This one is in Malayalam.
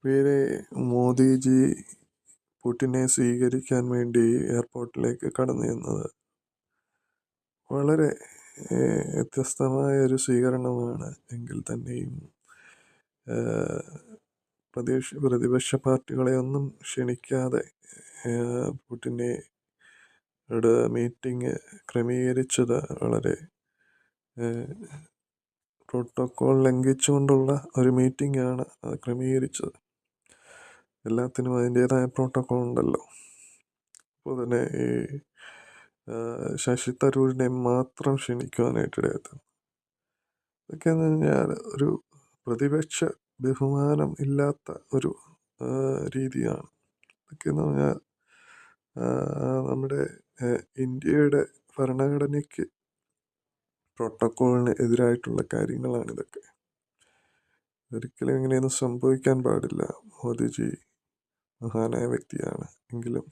പ്രിയരെ, മോദിജി പുടിനെ സ്വീകരിക്കാൻ വേണ്ടി എയർപോർട്ടിലേക്ക് കടന്നു ചെന്നത് വളരെ വ്യത്യസ്തമായ ഒരു സ്വീകരണമാണ്. എങ്കിൽ തന്നെയും പ്രതിപക്ഷ പാർട്ടികളെ ഒന്നും ക്ഷണിക്കാതെ പുടിനെ മീറ്റിംഗ് ക്രമീകരിച്ചത് വളരെ പ്രോട്ടോക്കോൾ ലംഘിച്ചുകൊണ്ടുള്ള ഒരു മീറ്റിംഗാണ് അത് ക്രമീകരിച്ചത്. എല്ലാത്തിനും അതിൻ്റേതായ പ്രോട്ടോക്കോൾ ഉണ്ടല്ലോ. അപ്പോൾ തന്നെ ഈ ശശി തരൂരിനെ മാത്രം ക്ഷണിക്കുവാനായിട്ടിടയായിരുന്നു. ഇതൊക്കെയെന്ന് പറഞ്ഞാൽ ഒരു പ്രതിപക്ഷ ബഹുമാനം ഇല്ലാത്ത ഒരു രീതിയാണ്. ഇതൊക്കെയെന്ന് പറഞ്ഞാൽ നമ്മുടെ ഇന്ത്യയുടെ ഭരണഘടനയ്ക്ക് പ്രോട്ടോക്കോളിന് എതിരായിട്ടുള്ള കാര്യങ്ങളാണിതൊക്കെ. ഒരിക്കലും ഇങ്ങനെയൊന്നും സംഭവിക്കാൻ പാടില്ല. മോദിജി മഹാനായ വ്യക്തിയാണ്. എങ്കിലും